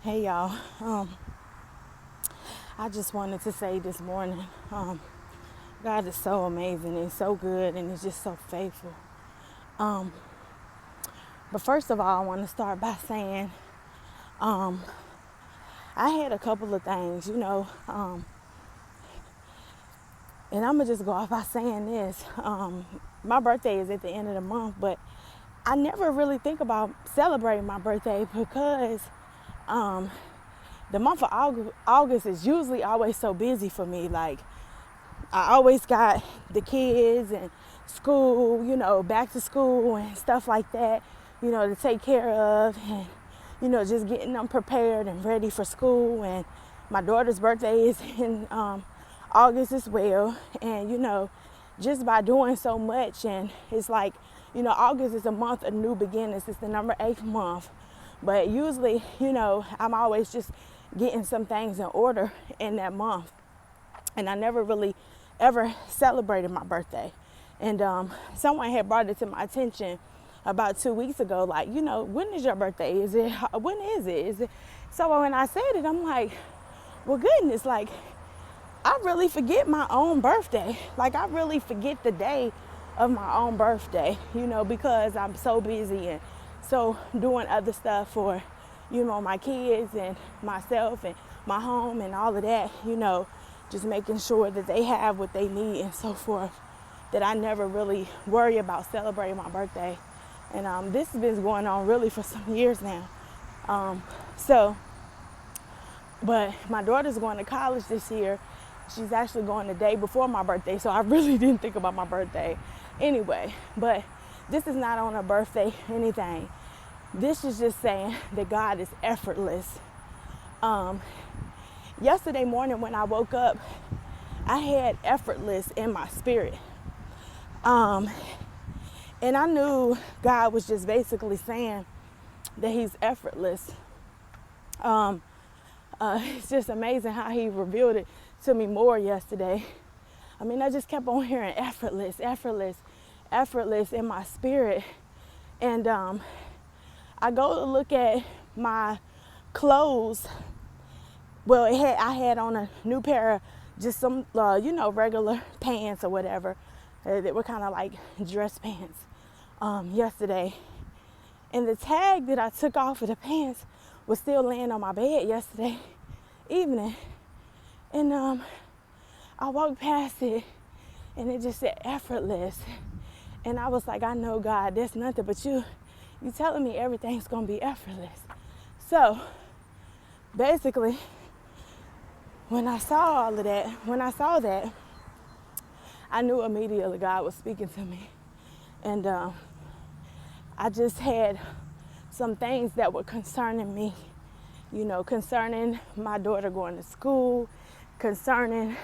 Hey y'all. I just wanted to say this morning, God is so amazing and so good and he's just so faithful. Um, but first of all, I want to start by saying I had a couple of things, and I'm gonna just go off by saying this. My birthday is at the end of the month, but I never really think about celebrating my birthday because the month of August is usually always so busy for me. Like, I always got the kids and school, back to school and stuff like that, to take care of and, just getting them prepared and ready for school. And my daughter's birthday is in August as well. And, just by doing so much, and it's like, August is a month of new beginnings. It's the number 8th month. But usually, I'm always just getting some things in order in that month. And I never really ever celebrated my birthday. And someone had brought it to my attention about 2 weeks ago, like, when is your birthday? When is it? So when I said it, I'm like, well, goodness, like, I really forget my own birthday. Like, I really forget the day of my own birthday, because I'm so busy and so doing other stuff for, my kids and myself and my home and all of that, just making sure that they have what they need and so forth, that I never really worry about celebrating my birthday. And this has been going on really for some years now. But my daughter's going to college this year. She's actually going the day before my birthday, so I really didn't think about my birthday anyway. But this is not on a birthday anything. This is just saying that God is effortless. Yesterday morning when I woke up, I had effortless in my spirit. And I knew God was just basically saying that he's effortless. It's just amazing how he revealed it to me more yesterday. I mean, I just kept on hearing effortless, effortless, effortless in my spirit. And I go to look at my clothes. Well, I had on a new pair of just some, regular pants or whatever. That were kind of like dress pants yesterday. And the tag that I took off of the pants was still laying on my bed yesterday evening. And I walked past it and it just said effortless. And I was like, I know, God, there's nothing but you. You telling me everything's going to be effortless. So basically, when I saw that, I knew immediately God was speaking to me. And I just had some things that were concerning me, concerning my daughter going to school, concerning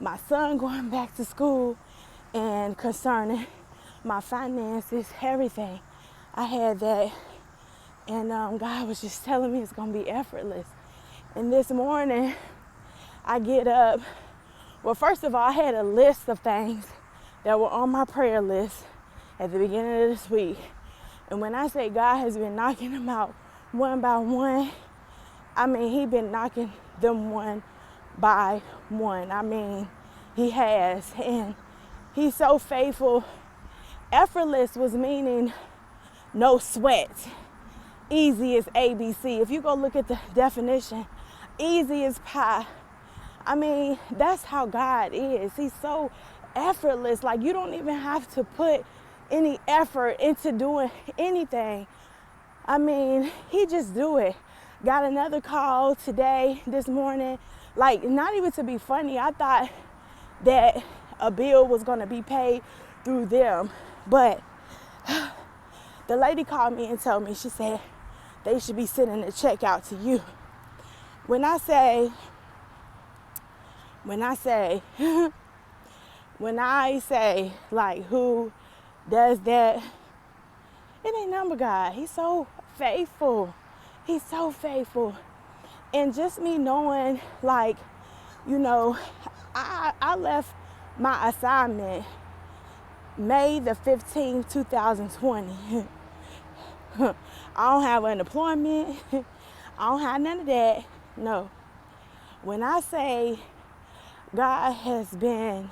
my son going back to school, and concerning my finances, everything. I had that, and God was just telling me it's going to be effortless. And this morning, I get up. Well, first of all, I had a list of things that were on my prayer list at the beginning of this week. And when I say God has been knocking them out one by one, I mean, he's been knocking them one by one. I mean, he has. And he's so faithful. Effortless was meaning no sweat. Easy as ABC. If you go look at the definition, easy as pie. I mean, that's how God is. He's so effortless. Like, you don't even have to put any effort into doing anything. I mean, he just do it. Got another call this morning. Like, not even to be funny, I thought that a bill was going to be paid through them. But the lady called me and told me, she said, they should be sending the check out to you. When I say, like, who does that? It ain't number God. He's so faithful. He's so faithful. And just me knowing, like, I left my assignment May the 15th, 2020. I don't have unemployment. I don't have none of that. No. When I say God has been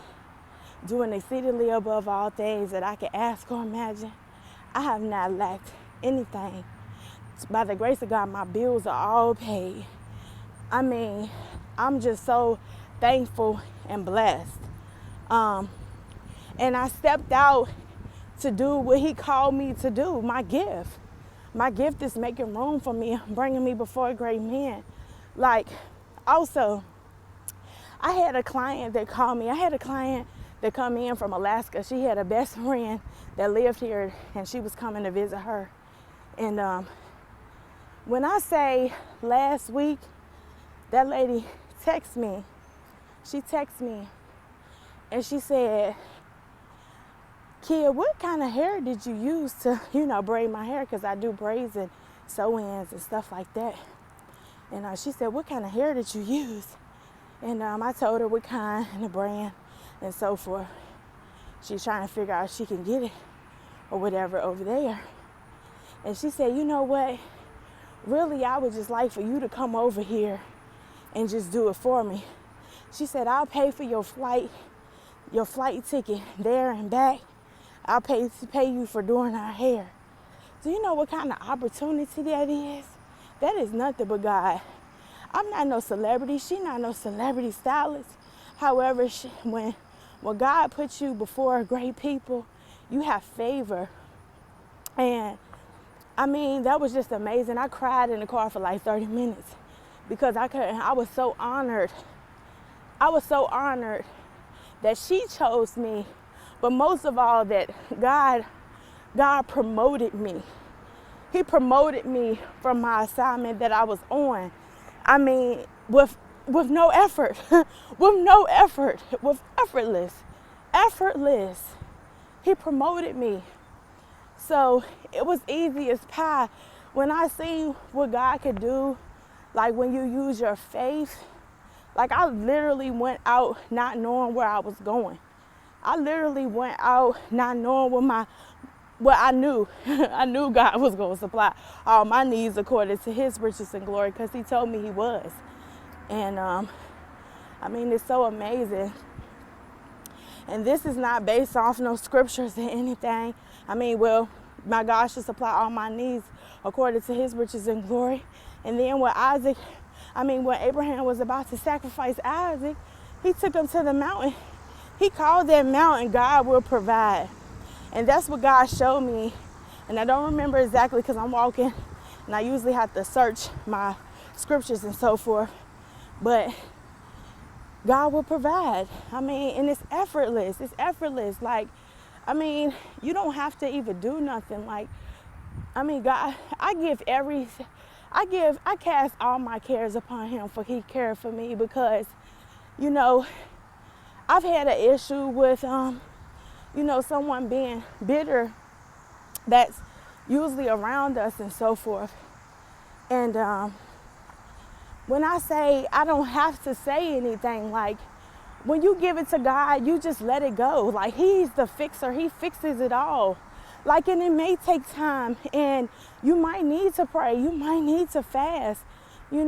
doing exceedingly above all things that I can ask or imagine, I have not lacked anything. By the grace of God, my bills are all paid. I mean, I'm just so thankful and blessed. And I stepped out to do what he called me to do, my gift. My gift is making room for me, bringing me before great men. Like, also, I had a client that called me. I had a client that come in from Alaska. She had a best friend that lived here, and she was coming to visit her. And when I say last week, that lady texted me. She texted me, and she said, "Kid, what kind of hair did you use to, braid my hair?" Because I do braids and sew-ins and stuff like that. And she said, "What kind of hair did you use?" And I told her what kind and the brand and so forth. She's trying to figure out if she can get it or whatever over there. And she said, "You know what? Really, I would just like for you to come over here and just do it for me." She said, "I'll pay for your flight ticket there and back. I'll pay you for doing our hair." Do you know what kind of opportunity that is? That is nothing but God. I'm not no celebrity. She not no celebrity stylist. However, when God puts you before great people, you have favor. And I mean, that was just amazing. I cried in the car for like 30 minutes because I was so honored. I was so honored that she chose me, but most of all that God promoted me. He promoted me from my assignment that I was on. I mean, with no effort, with effortless. He promoted me. So it was easy as pie. When I see what God could do, like when you use your faith, like I literally went out not knowing where I was going. I literally went out not knowing what I knew. I knew God was going to supply all my needs according to his riches and glory because he told me he was. And I mean, it's so amazing. And this is not based off no scriptures or anything. I mean, well, my God should supply all my needs according to his riches and glory. And then when Abraham was about to sacrifice Isaac, he took him to the mountain. He called that mountain, God will provide. And that's what God showed me. And I don't remember exactly because I'm walking and I usually have to search my scriptures and so forth. But God will provide. I mean, and it's effortless. It's effortless. Like, I mean, you don't have to even do nothing. Like, I mean, God, I cast all my cares upon him, for he cared for me because, I've had an issue with, someone being bitter that's usually around us and so forth. And when I say I don't have to say anything, like when you give it to God, you just let it go. Like he's the fixer. He fixes it all. Like, and it may take time and you might need to pray. You might need to fast, you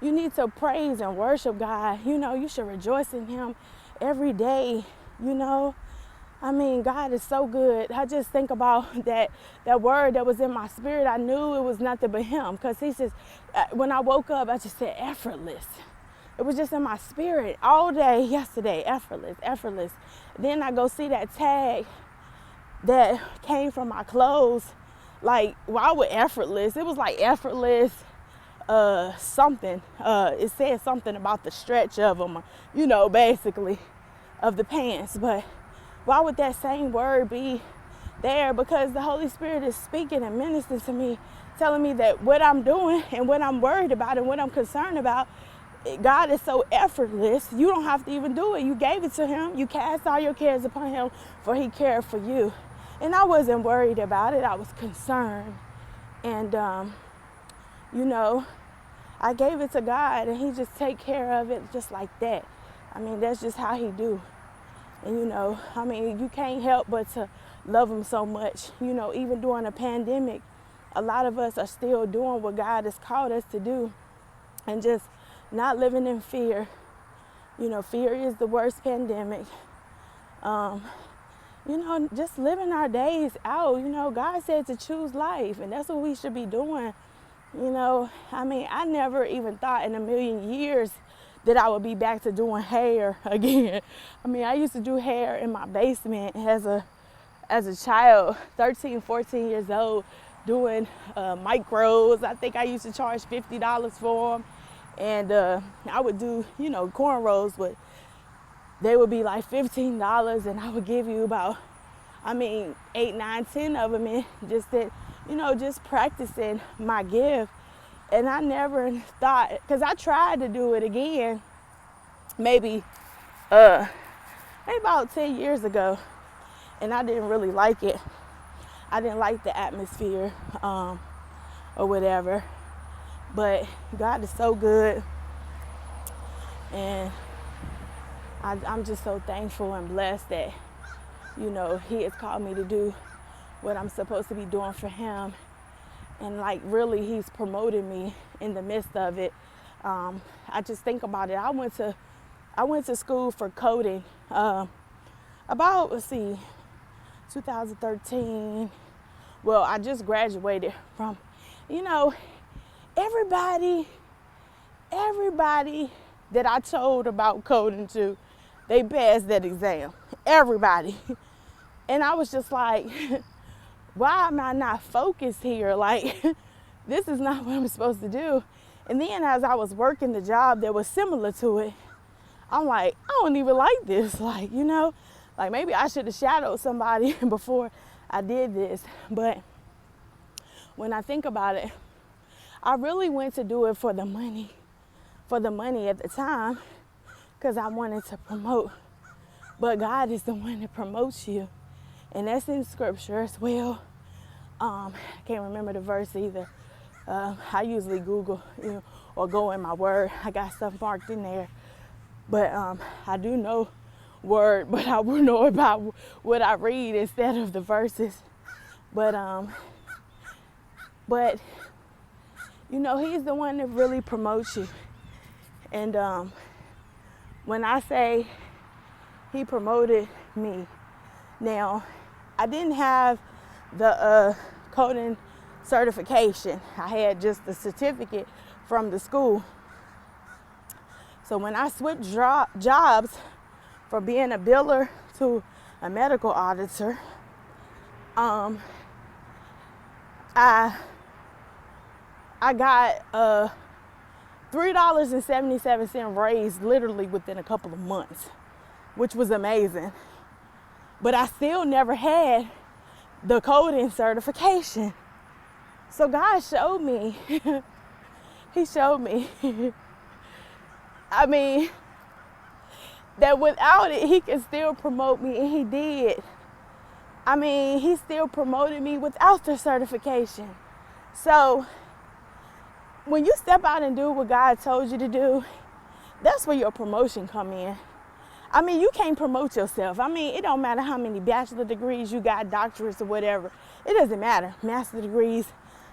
need to praise and worship God. You should rejoice in him every day, I mean, God is so good. I just think about that word that was in my spirit. I knew it was nothing but him because he says, when I woke up, I just said effortless. It was just in my spirit all day yesterday, effortless. Then I go see that tag that came from my clothes. Like, why would effortless? It was like effortless something. It said something about the stretch of them, basically, of the pants. But why would that same word be there? Because the Holy Spirit is speaking and ministering to me, telling me that what I'm doing and what I'm worried about and what I'm concerned about, God is so effortless. You don't have to even do it. You gave it to him. You cast all your cares upon him, for he cared for you. And I wasn't worried about it. I was concerned. And, I gave it to God and he just take care of it just like that. I mean, that's just how he do. And, you can't help but to love him so much. Even during a pandemic, a lot of us are still doing what God has called us to do and just not living in fear. You know, fear is the worst pandemic. You know, just living our days out. You know, God said to choose life, and that's what we should be doing. You know, I mean, I never even thought in a million years that I would be back to doing hair again. I mean, I used to do hair in my basement as a child, 13, 14 years old, doing micros. I think I used to charge $50 for them. And I would do, you know, cornrows, but they would be like $15, and I would give you about, 8, 9, 10 of them, and just that, you know, just practicing my gift. And I never thought, because I tried to do it again, maybe about 10 years ago, and I didn't really like it. I didn't like the atmosphere or whatever. But God is so good, and I'm just so thankful and blessed that, you know, He has called me to do what I'm supposed to be doing for Him. And like really, He's promoted me in the midst of it. I just think about it. I went to school for coding about 2013. Well, I just graduated from, you know, everybody that I told about coding to, they passed that exam. Everybody. And I was just like, why am I not focused here? Like, this is not what I'm supposed to do. And then as I was working the job that was similar to it, I'm like, I don't even like this. Like, you know, like maybe I should have shadowed somebody before I did this. But when I think about it, I really went to do it for the money at the time, because I wanted to promote. But God is the one that promotes you. And that's in scripture as well. I can't remember the verse either. I usually Google, you know, or go in my word. I got stuff marked in there. But I do know word, but I will know about what I read instead of the verses. But you know, He's the one that really promotes you. And when I say He promoted me, now, I didn't have the coding certification. I had just the certificate from the school. So when I switched jobs from being a biller to a medical auditor, I got $3.77 raise literally within a couple of months, which was amazing. But I still never had the coding certification. So God showed me. He showed me. I mean, that without it, He can still promote me, and He did. I mean, He still promoted me without the certification. So when you step out and do what God told you to do, that's where your promotion come in. I mean, you can't promote yourself. I mean, it don't matter how many bachelor degrees you got, doctorates or whatever. It doesn't matter. Master degrees,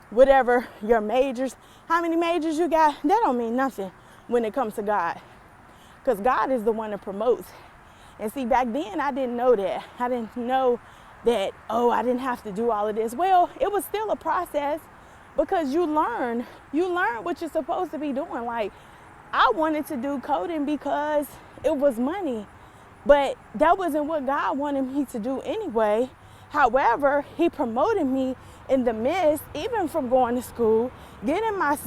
whatever your majors, how many majors you got, that don't mean nothing when it comes to God. Because God is the one that promotes. And see, back then, I didn't know that. I didn't know that, oh, I didn't have to do all of this. Well, it was still a process, because you learn what you're supposed to be doing. Like, I wanted to do coding because it was money, but that wasn't what God wanted me to do anyway. However, He promoted me in the midst, even from going to school, getting a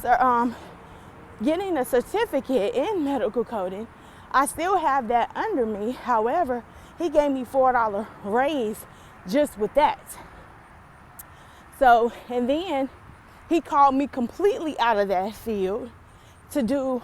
certificate in medical coding. I still have that under me. However, He gave me $4 raise just with that. So, and then He called me completely out of that field to do